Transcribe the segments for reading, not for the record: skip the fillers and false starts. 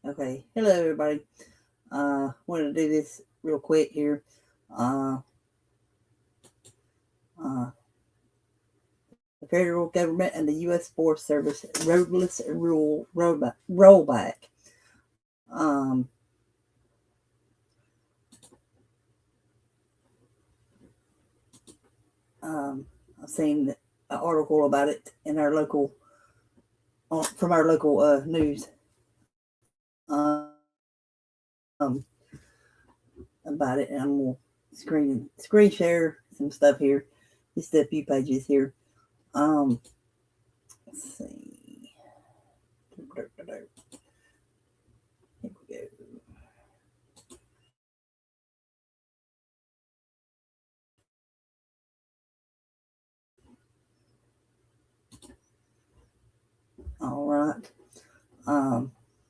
Okay, hello everybody. Wanted to do this real quick here. Uh, uh, the federal government and the U.S. Forest Service roadless rule rollback. Um, I've seen an article about it in our local, from our local news. Um, about it, and I'm gonna screen share some stuff here. Just a few pages here. Let's see. Here we go. All right.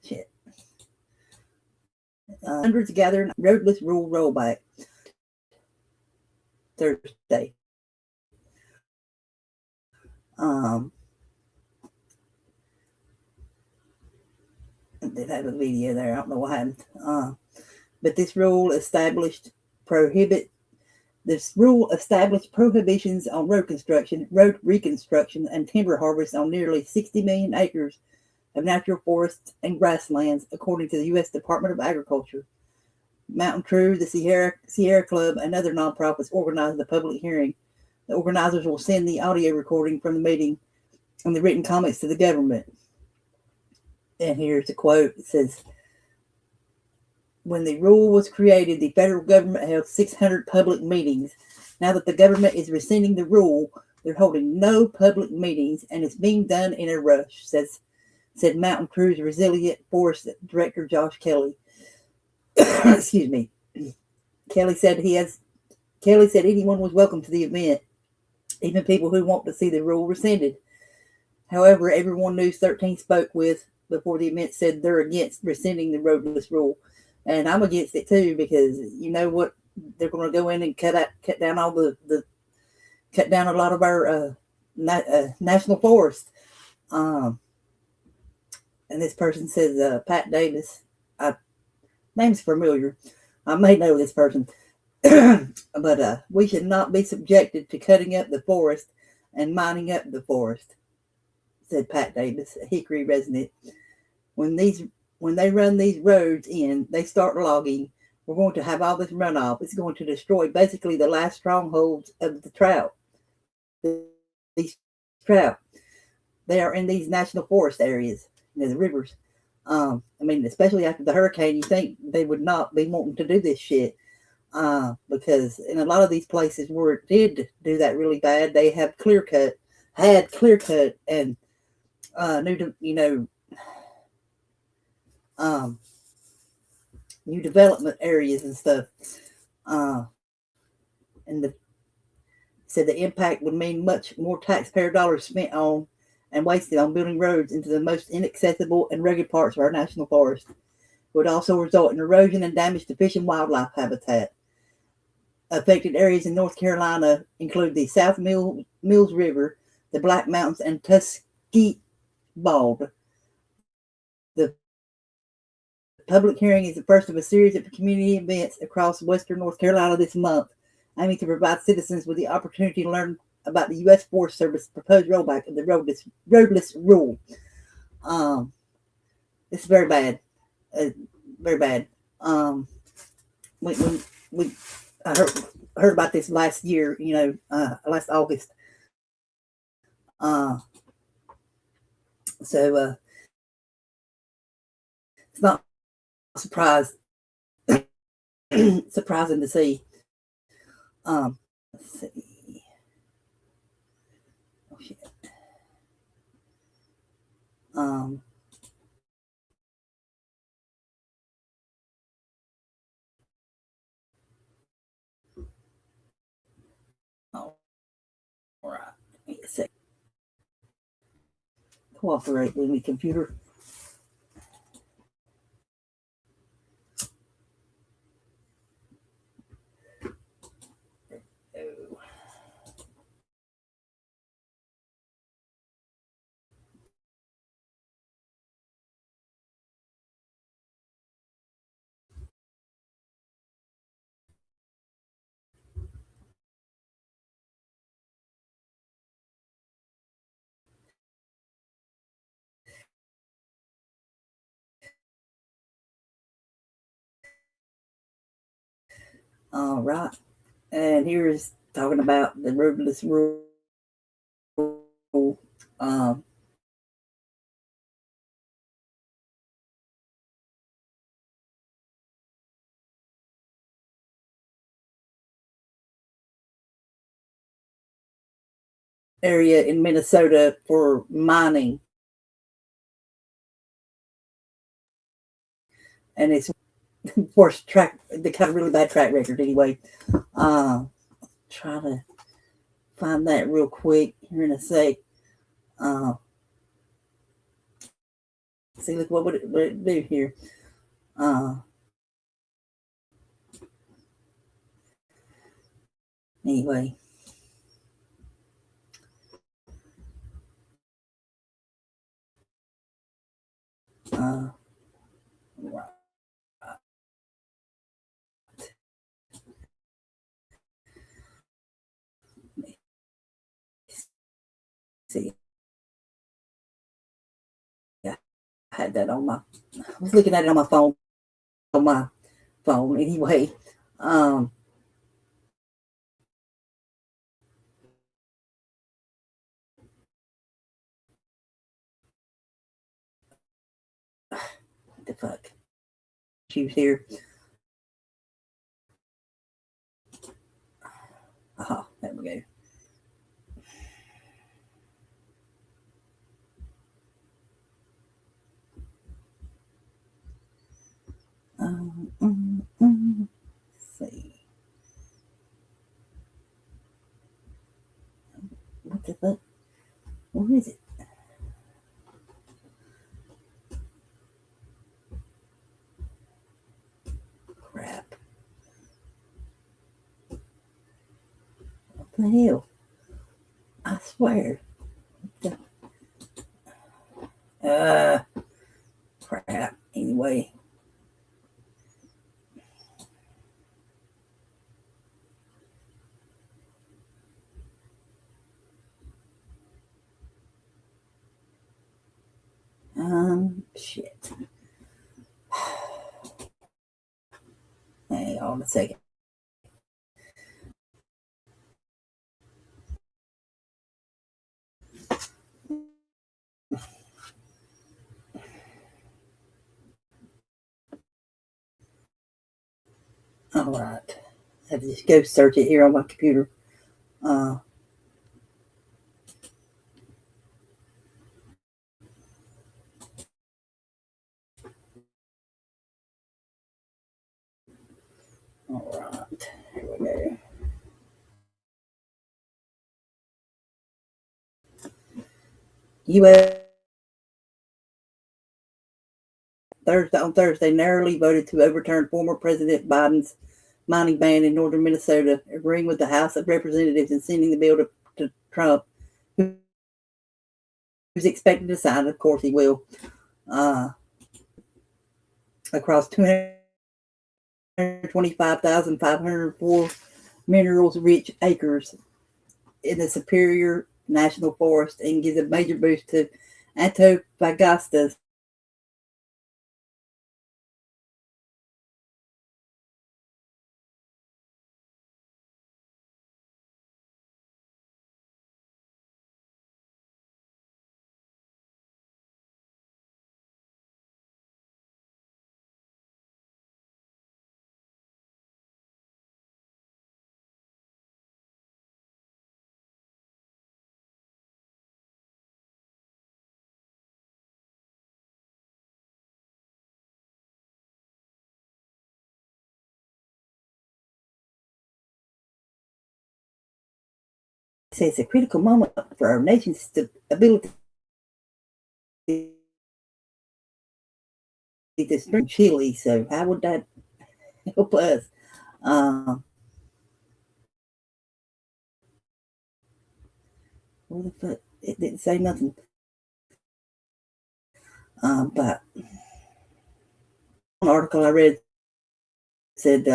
Shit. Hundreds gathered roadless rule rollback Thursday. Um, I did have a video there. I don't know what happened. But prohibit this rule established prohibitions on road construction, road reconstruction, and timber harvest on nearly 60 million acres of natural forests and grasslands, according to the U.S. Department of Agriculture. Mountain True, the Sierra Club, and other nonprofits organized the public hearing. The organizers will send the audio recording from the meeting and the written comments to the government. And here's a quote. It says, when the rule was created, the federal government held 600 public meetings. Now that the government is rescinding the rule, they're holding no public meetings, and it's being done in a rush, said Mountain Crew's Resilient Forest Director Josh Kelly. Excuse me. Kelly said anyone was welcome to the event, even people who want to see the rule rescinded. However, everyone News 13 spoke with before the event said they're against rescinding the roadless rule, and I'm against it too, because you know what, they're going to go in and cut down cut down a lot of our national forest. And this person says, Pat Davis, name's familiar. I may know this person. But we should not be subjected to cutting up the forest and mining up the forest, said Pat Davis, a Hickory resident. When they run these roads in, they start logging. We're going to have all this runoff. It's going to destroy basically the last strongholds of the trout. These trout, they are in these national forest areas, the rivers. I mean, especially after the hurricane, you think they would not be wanting to do this shit. Because in a lot of these places where it did do that really bad, they had clear cut, and new development areas and stuff. And said the impact would mean much more taxpayer dollars spent on and wasted on building roads into the most inaccessible and rugged parts of our national forest. It would also result in erosion and damage to fish and wildlife habitat. Affected areas in North Carolina include the South Mills River, the Black Mountains, and Tuskegee Bald. The public hearing is the first of a series of community events across western North Carolina this month, aiming to provide citizens with the opportunity to learn about the U.S. Forest Service proposed rollback of the roadless rule. It's very bad, very bad. We I heard about this last year, last August. So it's not surprising to see. Let's see. Oh shit. All right. Wait a second. Cooperate with me, computer. All right. And here's talking about the roadless rural um, area in Minnesota for mining. And it's worse track, they got a really bad track record anyway. Try to find that real quick here in a sec. Uh, see, look, what would it do here? Uh, anyway, uh, see, yeah, I had that on my, I was looking at it on my phone anyway. Um, what the fuck? She was here. Aha, there we go. Let's see. What the fuck? Where is it? Crap. What the hell? I swear. Uh, Crap. Anyway. Shit. Hang on a second. All right. I have to just go search it here on my computer. Uh, all right. Here we go. U.S. Thursday narrowly voted to overturn former President Biden's mining ban in northern Minnesota, agreeing with the House of Representatives and sending the bill to Trump, who's expected to sign. Of course, he will. Uh, Across 225,504 minerals rich acres in the Superior National Forest and gives a major boost to Antofagasta's says a critical moment for our nation's ability to spring chili. So how would that help us? Um, what the fuck? It didn't say nothing. But an article I read said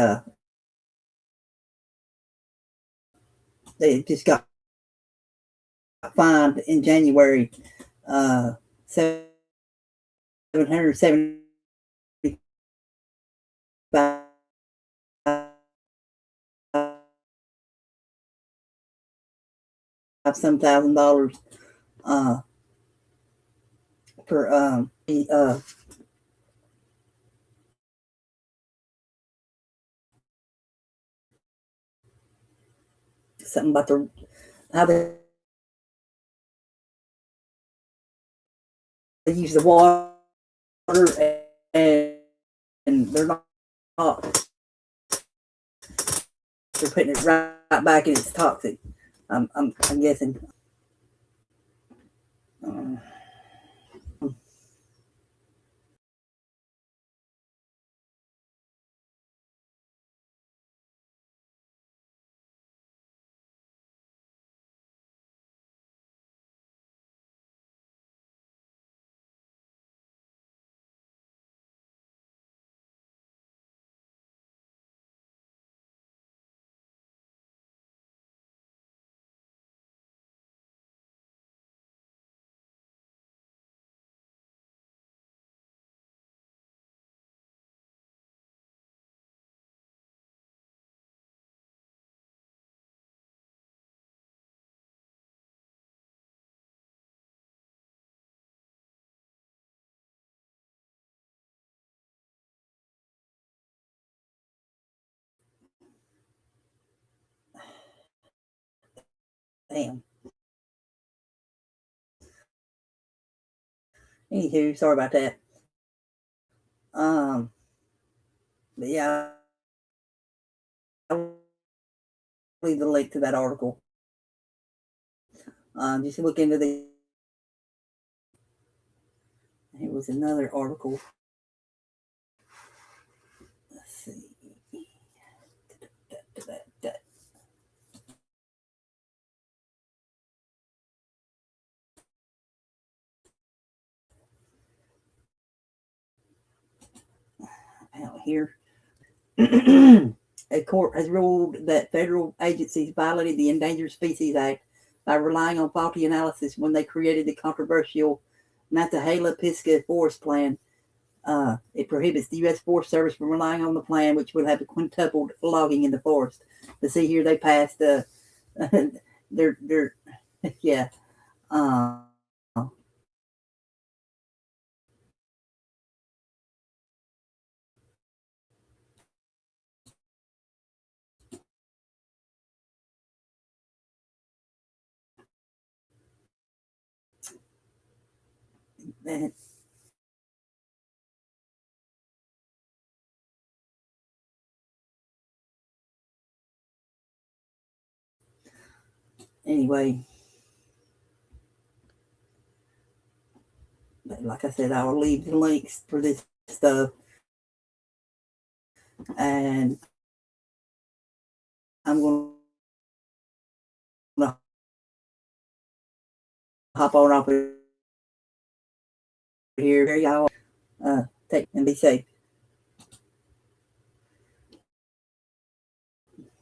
they just got fined in January $775,000 some $1,000 for something about how they use the water, and they're not they're putting it right back and it's toxic. I'm guessing. Damn. Anywho, sorry about that. But yeah, I'll leave the link to that article. Just look into the. It was another article. Let's see. Out here. A court has ruled that federal agencies violated the Endangered Species Act by relying on faulty analysis when they created the controversial Nantahala-Pisgah Forest Plan. It prohibits the U.S. Forest Service from relying on the plan, which would have quintupled logging in the forest. But see here, they passed. They're yeah. Anyway, like I said, I will leave the links for this stuff, and I'm going to hop on off here. Y'all take and be safe.